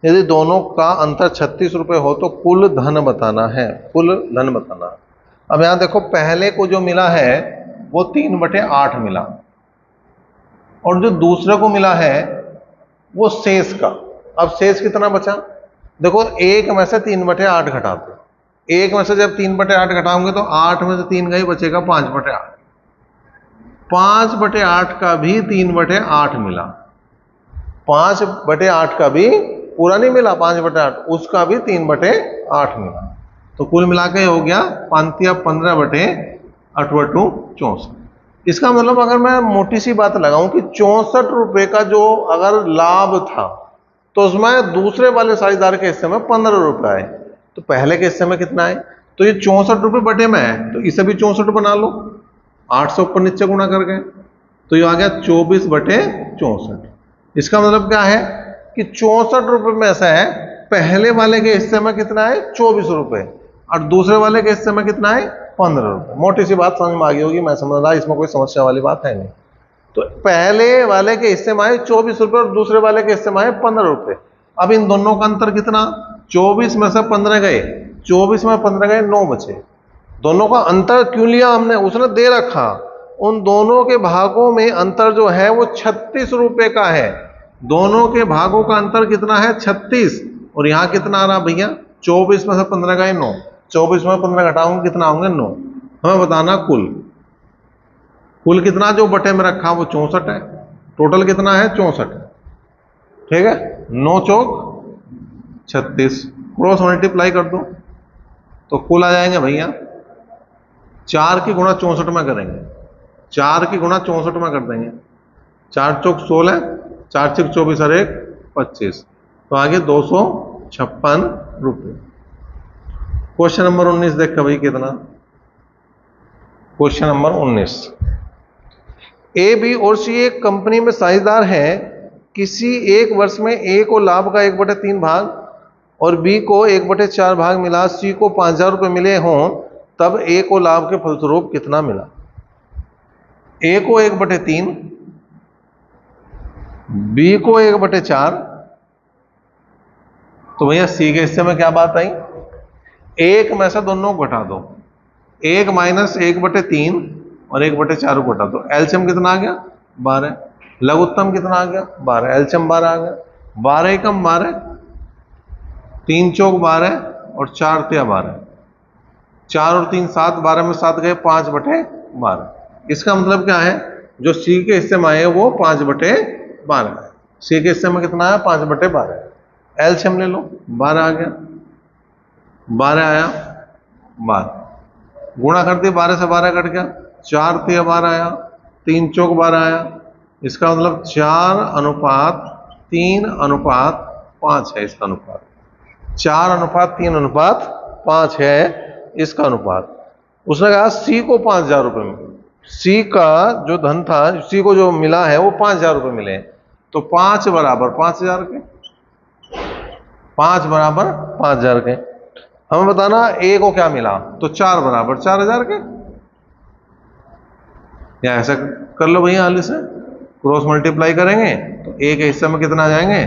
यदि दोनों का अंतर 36 रुपये हो तो कुल धन बताना है, कुल धन बताना। अब यहां देखो पहले को जो मिला है वो 3/8 मिला और जो दूसरे को मिला है वो शेष का। अब शेष कितना बचा? देखो एक में से 3/8 घटा दो, एक में से जब 3/8 घटाओगे तो 8 में से 3 का ही बचेगा 5/8। 5/8 का भी 3/8 मिला, 5/8 का भी पूरा नहीं मिला, 5/8 उसका भी 3/8 मिला। तो कुल मिला के हो गया 15/8/64। इसका मतलब अगर मैं मोटी सी बात लगाऊं कि 64 रुपए का जो अगर लाभ था तो उसमें दूसरे वाले साझेदार के हिस्से में 15 रुपए आए, तो पहले के हिस्से में कितना है? तो ये 64 रुपए बटे में है, तो इसे भी 64 बना लो, 8 से ऊपर नीचे गुणा कर गए तो ये आ गया 24/64। इसका मतलब क्या है कि 64 रुपए में से है पहले वाले के हिस्से में कितना है? 24 रुपए और दूसरे वाले के हिस्से में कितना है? 15 रुपए। मोटी सी बात समझ में आ गई होगी, मैं समझ रहा, इसमें कोई समस्या वाली बात है नहीं। तो पहले वाले के हिस्से में आए 24 रुपए और दूसरे वाले के हिस्से में आए 15 रुपए। अब इन दोनों का अंतर कितना? 24 में से 15 गए, 24 में 15 गए 9 बचे। दोनों का अंतर क्यों लिया हमने? उसने दे रखा, उन दोनों के भागों में अंतर जो है वो 36 रुपए का है। दोनों के भागों का अंतर कितना है? 36। और यहां कितना आ रहा भैया? 24 में से 15 गए 9, 24 में 15 घटाऊंगे कितना होंगे? 9। हमें बताना कुल कितना जो बटे में रखा वो 64 है, टोटल कितना है? 64 है। ठीक है, 9 चौक 36, क्रॉस मल्टीप्लाई कर दो तो कुल आ जाएंगे भैया 4 की गुणा 64 में करेंगे, 4 की गुणा 64 में कर देंगे, 4 चौक 16, 4 चौक 24 और 1 25, तो आगे 256 रुपये। क्वेश्चन नंबर 19 देख के भाई कितना। क्वेश्चन नंबर 19, ए बी और सी एक कंपनी में साझेदार हैं। किसी एक वर्ष में ए को लाभ का 1/3 भाग और बी को 1/4 भाग मिला, सी को 5000 रुपये मिले हों, तब ए को लाभ के फलस्वरूप कितना मिला? ए को 1/3, बी को 1/4, तो भैया सी के हिस्से में क्या बात आई? एक में से दोनों को घटा दो, 1 - 1/3 और 1/4 को घटा दो, एलसीएम कितना आ गया? 12। लघुत्तम कितना आ गया? 12, एलसीएम 12 आ गया। 12 एकम 12, 3 चौक 12 और 4 तिया 12, 4 और 3 7, 12 में 7 गए 5/12। इसका मतलब क्या है? जो सी के हिस्से में आए वो 5/12 है। सी के हिस्से में कितना है? 5/12। एलसीएम ले लो, 12 आ गया, 12 आया 12, गुणा कर दिया, 12 से 12 कट गया, 4 तिया 12 आया, 3 चौक 12 आया। इसका मतलब 4:3:5 है इसका अनुपात, 4:3:5 है इसका अनुपात। उसने कहा सी को 5000 रुपये में, सी का जो धन था, सी को जो मिला है वो 5000 रुपये मिले हैं, तो 5 बराबर 5000 के, 5 बराबर 5000 के। हमें बताना ए को क्या मिला, तो 4 बराबर 4000 के। या ऐसा कर लो भैया, हाल से क्रॉस मल्टीप्लाई करेंगे तो ए के हिस्से में कितना आ जाएंगे?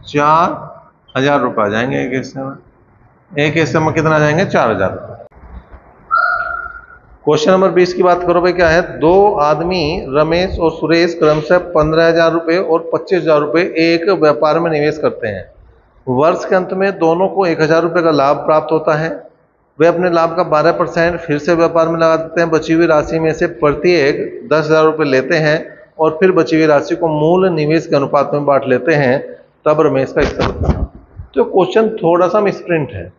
4000 रुपये आ जाएंगे एक हिस्से में, एक हिस्से में कितना आ जाएंगे? 4000 रुपये। क्वेश्चन नंबर 20 की बात करो भाई, क्या है? दो आदमी रमेश और सुरेश क्रमशः 15,000 रुपये और 25,000 रुपये एक व्यापार में निवेश करते हैं। वर्ष के अंत में दोनों को 1000 रुपये का लाभ प्राप्त होता है। वे अपने लाभ का 12% फिर से व्यापार में लगा देते हैं। बची हुई राशि में से प्रत्येक 10,000 रुपये लेते हैं और फिर बची हुई राशि को मूल निवेश के अनुपात में बांट लेते हैं। तब रमेश का हिस्सा बताना। तो क्वेश्चन थोड़ा सा मिसप्रिंट है।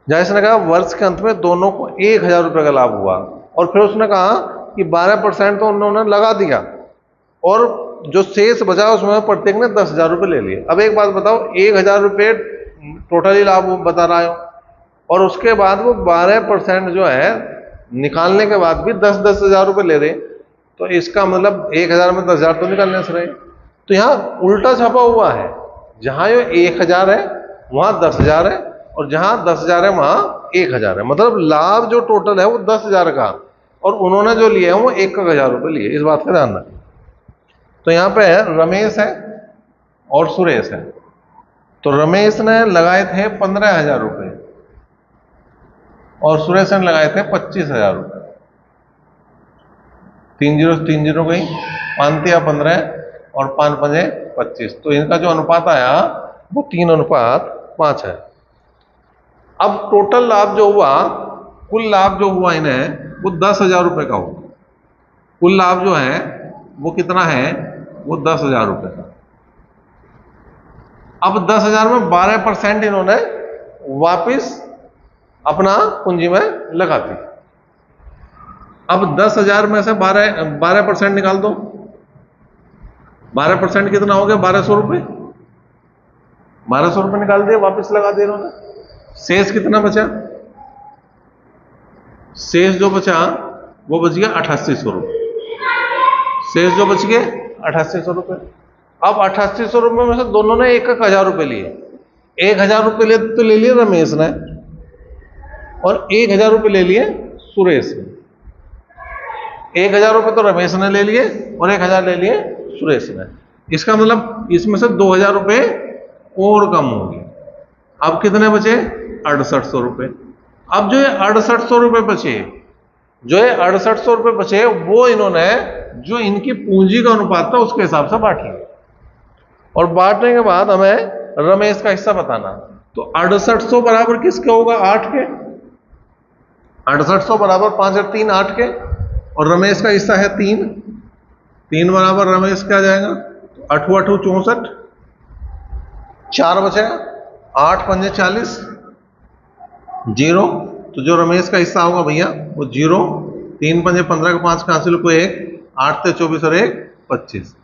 जहाँ इसने कहा वर्ष के अंत में दोनों को 1,000 रुपये का लाभ हुआ, और फिर उसने कहा कि 12% तो उन्होंने लगा दिया और जो शेष बचा उसमें प्रत्येक ने 10,000 रुपये ले लिए। अब एक बात बताओ, 1,000 रुपये टोटली लाभ वो बता रहा है और उसके बाद वो 12% जो है निकालने के बाद भी 10-10 हज़ार रुपये ले रहे, तो इसका मतलब 1,000 में 10,000 तो निकालने से रहे। तो यहाँ उल्टा छपा हुआ है, जहाँ ये 1,000 है वहाँ 10,000 है और जहाँ 10,000 है वहाँ 1,000 है। मतलब लाभ जो टोटल है वो 10,000 का और उन्होंने जो लिया है वो 1,000 रुपये लिए, इस बात का ध्यान रखें। तो यहाँ पे रमेश है और सुरेश है। तो रमेश ने लगाए थे 15,000 रुपये और सुरेश ने लगाए थे 25,000 रुपये। 3 जीरो 3 जीरो गई, 5 या 15 और 5 पंजे 25। तो इनका जो अनुपात आया वो 3:5 है। अब टोटल लाभ जो हुआ, कुल लाभ जो हुआ इन्हें वो 10,000 रुपये का हुआ। कुल लाभ जो है वो कितना है, वो 10,000 रुपये का। अब 10,000 में 12% इन्होंने वापिस अपना पूंजी में लगा दी। अब 10,000 में से 12% निकाल दो। 12% कितना हो गया, 1,200 रुपये। 1,200 रुपये निकाल दिए, वापिस लगा दिए इन्होंने। शेष कितना बचा, शेष जो बचा वो बच गया 8,800 रुपये। शेष जो बच गए 8,800 रुपये। अब 8,800 रुपये में से दोनों ने 1,000 रुपये लिए। 1,000 रुपये लिए तो ले लिए रमेश ने और 1,000 रुपये ले लिए सुरेश ने। 1,000 रुपये तो रमेश ने ले लिए और 1,000 ले लिए सुरेश ने। इसका मतलब इसमें से 2,000 रुपये और कम होंगे। अब कितने बचे, 6,800 रुपये। अब जो ये 6,800 रुपये बचे, जो ये 6,800 रुपये बचे वो इन्होंने जो इनकी पूंजी का अनुपात था उसके हिसाब से बांट लिया और बांटने के बाद हमें रमेश का हिस्सा बताना। तो 6,800 बराबर किसके होगा, 8 के। 6,800 बराबर 5 और 3 8 के, और रमेश का हिस्सा है 3। 3 बराबर रमेश क्या जाएगा, 8 8 64, 4 बचेगा, 8 पंजे 40, 0। तो जो रमेश का हिस्सा होगा भैया वो 0। 3 पंजे 15 के 5 का हासिल को 1, 8 से 24 और 1 25।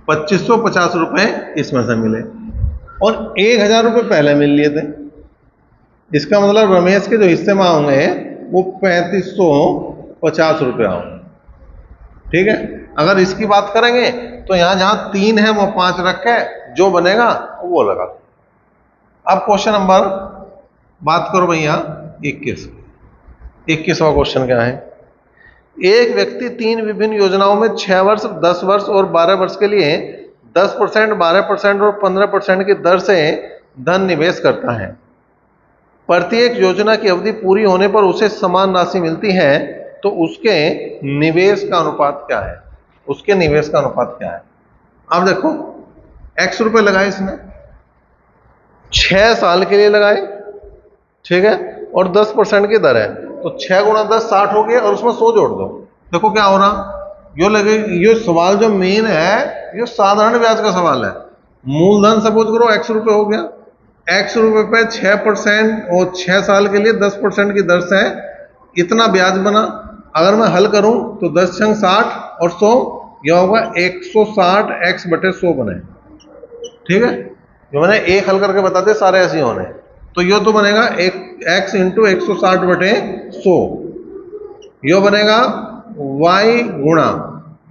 2,550 रुपये इसमें से मिले और 1,000 रुपये पहले मिल लिए थे। इसका मतलब रमेश के जो हिस्से में होंगे वो 3,550 रुपये होंगे। ठीक है, अगर इसकी बात करेंगे तो यहां जहां 3 है वो 5 रख के जो बनेगा वो लगा। अब क्वेश्चन नंबर बात करो भैया 21वां क्वेश्चन क्या है। एक व्यक्ति 3 विभिन्न योजनाओं में 6 वर्ष, 10 वर्ष और 12 वर्ष के लिए 10%, 12% और 15% की दर से धन निवेश करता है। प्रत्येक योजना की अवधि पूरी होने पर उसे समान राशि मिलती है, तो उसके निवेश का अनुपात क्या है, उसके निवेश का अनुपात क्या है। अब देखो, x रुपए लगाए इसने, 6 साल के लिए लगाए, ठीक है, और 10% की दर है, तो 6 गुणा 10 60 हो गया और उसमें 100 जोड़ दो। देखो क्या हो रहा, यो लगे, ये सवाल जो मेन है ये साधारण ब्याज का सवाल है। मूलधन सपोज करो x रुपए हो गया, x रुपए पे 6% और 6 साल के लिए 10% की दर से इतना ब्याज बना। अगर मैं हल करूं तो 10 छंग 60 और 100, यह होगा 160 x बटे 100 बने। ठीक है, जो मैंने एक हल करके बता दे सारे ऐसे होने, तो यह तो बनेगा x इंटू 160 बटे 100, यह बनेगा y गुणा।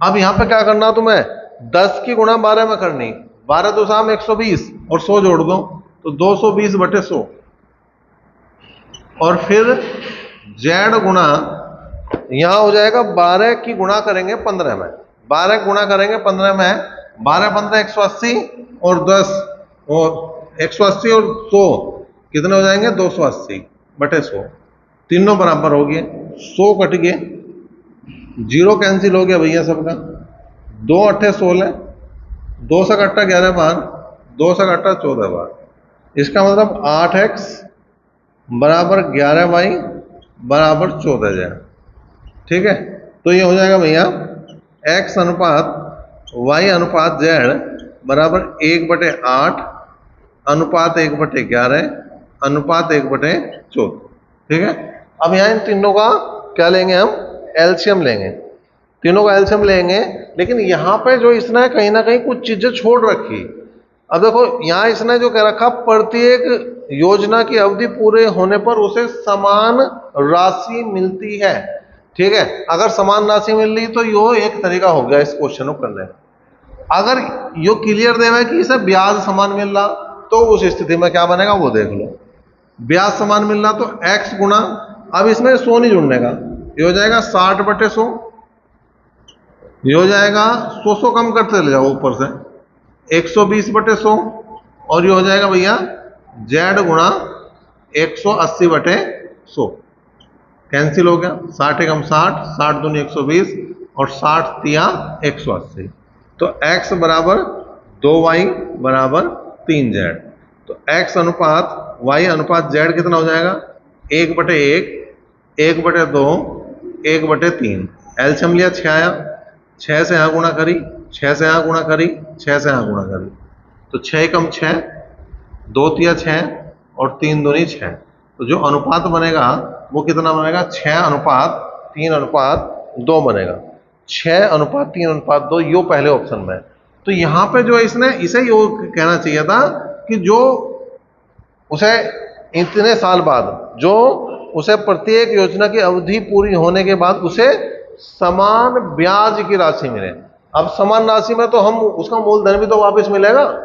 अब यहां पे क्या करना तुम्हें, 10 की गुणा 12 में करनी, 12 तो शाम 120 और 100 जोड़ दो तो 220 बटे 100, और फिर z गुणा यहां हो जाएगा 12 की गुणा करेंगे 15 में, 12 गुणा करेंगे 15 में, 12 15 180 और 10 और 180 और 100 कितने हो जाएंगे, 280 बटे 100, तीनों बराबर हो गए, 100 कट गए, 0 कैंसिल हो गया भैया सबका, 2 अट्ठे 16, 2 से कट्टा 11 बार, 2 से कट्टा 14 बार। इसका मतलब 8x बराबर 11y बराबर 14z। ठीक है, तो ये हो जाएगा भैया x अनुपात y अनुपात z बराबर 1/8 अनुपात 1/11 अनुपात 1/14। ठीक है। अब यहाँ इन तीनों का क्या लेंगे हम, एलसीएम लेंगे, तीनों का एलसीएम लेंगे। लेकिन यहाँ पे जो इसने कहीं ना कहीं कुछ चीजें छोड़ रखी। अब देखो यहाँ इसने जो कह रखा, प्रत्येक योजना की अवधि पूरे होने पर उसे समान राशि मिलती है। ठीक है, अगर समान राशि मिल रही तो यो एक तरीका हो गया इस क्वेश्चन को करने का। अगर यो क्लियर देवा है कि इसे ब्याज समान मिल रहा, तो उस स्थिति में क्या बनेगा वो देख लो। ब्याज समान मिल रहा तो x गुना, अब इसमें 100 नहीं जुड़ने का, ये हो जाएगा 60/100, ये हो जाएगा 100 कम करते चले जाओ ऊपर से 120/100, और ये हो जाएगा भैया z गुणा 180/100। कैंसिल हो गया, 60 कम 60, 60 दूनी 120 और 60 तिया 180। तो x बराबर 2y बराबर 3z। तो x अनुपात y अनुपात z कितना हो जाएगा, 1/1, 1/2, 1/3। एलसीएम लिया 6 आया, 6 से यहाँ गुणा करी, 6 से यहाँ गुणा करी, 6 से यहाँ गुणा करी, तो 6 कम 6, 2 तिया 6 और 3 दूनी 6। तो जो अनुपात बनेगा वो कितना बनेगा, 6:3:2 बनेगा। 6:3:2 यो पहले ऑप्शन में। तो यहाँ पे जो इसने इसे यो कहना चाहिए था कि जो उसे इतने साल बाद, जो उसे प्रत्येक योजना की अवधि पूरी होने के बाद उसे समान ब्याज की राशि मिले। अब समान राशि में तो हम उसका मूलधन भी तो वापस मिलेगा,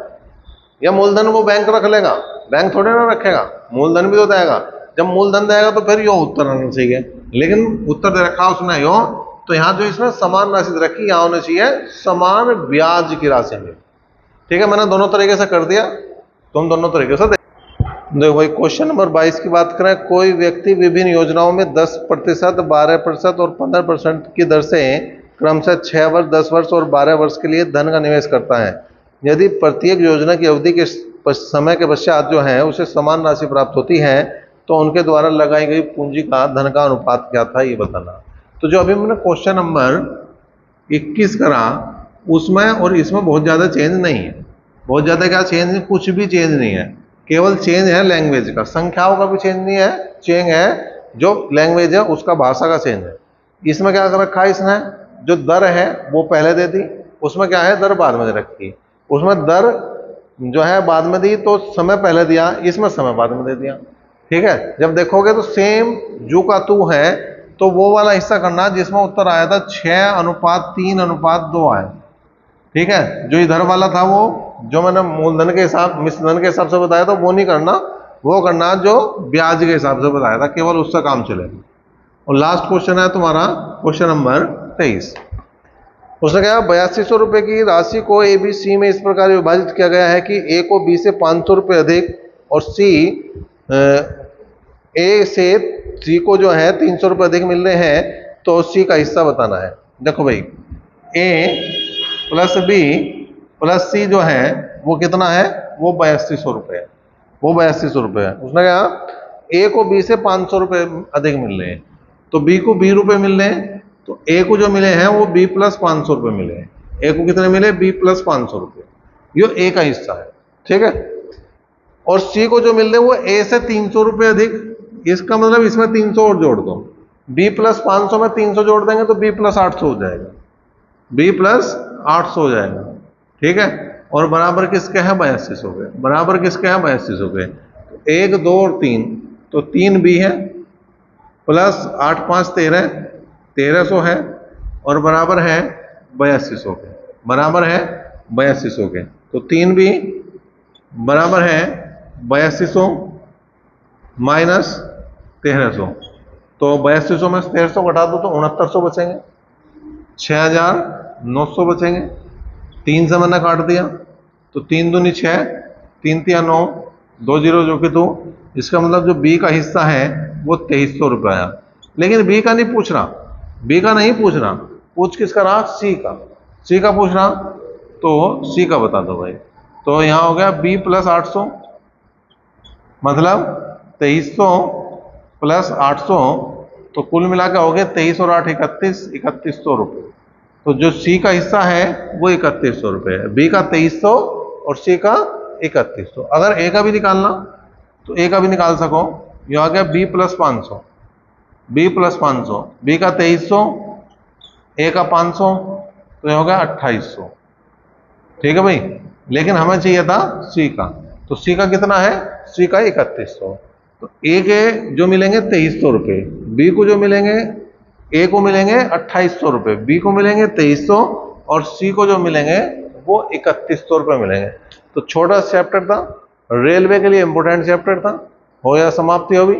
या मूलधन वो बैंक रख लेगा, बैंक थोड़े ना रखेगा, मूलधन भी तो देगा। जब मूलधन देगा तो फिर यो उत्तर आना चाहिए, लेकिन उत्तर दे रखा उसने यो, तो यहाँ जो इसमें समान राशि रखी, यहाँ होना चाहिए समान ब्याज की राशि में। ठीक है, मैंने दोनों तरीके से कर दिया, तुम दोनों तरीके से देखो भाई। क्वेश्चन नंबर 22 की बात करें, कोई व्यक्ति विभिन्न योजनाओं में 10%, 12% और 15% की दर से क्रमशः 6 वर्ष, 10 वर्ष और 12 वर्ष के लिए धन का निवेश करता है। यदि प्रत्येक योजना की अवधि के समय के पश्चात जो है उसे समान राशि प्राप्त होती है, तो उनके द्वारा लगाई गई पूंजी का धन का अनुपात क्या था, ये बताना। तो जो अभी मैंने क्वेश्चन नंबर 21 करा, उसमें और इसमें बहुत ज़्यादा चेंज नहीं है। बहुत ज़्यादा क्या चेंज नहीं, कुछ भी चेंज नहीं है, केवल चेंज है लैंग्वेज का। संख्याओं का भी चेंज नहीं है, चेंज है जो लैंग्वेज है उसका, भाषा का चेंज है। इसमें क्या कर रखा है इसने, जो दर है वो पहले दे दी, उसमें क्या है दर बाद में दे रखी। उसमें दर जो है बाद में दी तो समय पहले दिया, इसमें समय बाद में दे दिया। ठीक है, जब देखोगे तो सेम जू का तू है, तो वो वाला हिस्सा करना जिसमें उत्तर आया था 6:3:2 आया। ठीक है, जो इधर वाला था वो जो मैंने मूलधन के हिसाब, मिश्रधन के हिसाब से बताया था वो नहीं करना, वो करना जो ब्याज के हिसाब से बताया था, केवल उससे काम चलेगा। और लास्ट क्वेश्चन है तुम्हारा क्वेश्चन नंबर 23। उसने कहा 8200 रुपये की राशि को ABC में इस प्रकार विभाजित किया गया है कि A को B से 500 रुपये अधिक और A से C को जो है 300 रुपये अधिक मिल रहे हैं, तो C का हिस्सा बताना है। देखो भाई, A + B + C जो है वो कितना है, वो 8200 रुपये है, वो 8200 रुपये है। उसने कहा A को B से 500 रुपये अधिक मिल रहे हैं, तो B को 20 रुपये मिल रहे हैं, तो A को जो मिले हैं वो B + 500 रुपये मिले हैं। A को कितने मिले, B + 500 रुपये, ये A का हिस्सा है। ठीक है, और C को जो मिल रहे हैं वो A से 300 रुपये अधिक, इसका मतलब इसमें 300 और जोड़ दो, B + 500 में 300 जोड़ देंगे तो B + 800 हो जाएगा, B + 800 हो जाएगा। ठीक है, और बराबर किसके हैं, 8200 के, बराबर किसके हैं, 8200 के। 1, 2 और 3, तो 3 B है प्लस 8, 5, 13, 1300 है, और बराबर है 8200 के, बराबर है 8200 के। तो 3 B बराबर है 8200 माइनस 1300, तो 8200 में 1300 घटा दो तो 6900 बचेंगे, 6900 बचेंगे। 3 से मैंने काट दिया तो 3 दूनी 6, 3 तिया 9, 2 0 जो कि 2। इसका मतलब जो B का हिस्सा है वो 2300 रुपये आया। लेकिन B का नहीं पूछ रहा, B का नहीं पूछ रहा, पूछ किसका रहा, C का, C का पूछ रहा, तो C का बता दो भाई। तो यहाँ हो गया B + 800, मतलब 2300 + 800, तो कुल मिला के हो गया 23 और 8 31, 3100 रुपये। तो जो C का हिस्सा है वो 3100 रुपये है, B का 2300 और C का 3100। अगर A का भी निकालना तो A का भी निकाल सको, ये आ गया B plus 500, B plus 500, B का 2300, ए का 500, तो ये हो गया 2800। ठीक है भाई, लेकिन हमें चाहिए था सी का, तो सी का कितना है, सी का 3100। तो ए के जो मिलेंगे 2300 रुपये, बी को जो मिलेंगे, ए को मिलेंगे 2800 रुपये, बी को मिलेंगे 2300, और सी को जो मिलेंगे वो 3100 रुपये मिलेंगे। तो छोटा चैप्टर था, रेलवे के लिए इंपोर्टेंट चैप्टर था, हो या समाप्ति होगी।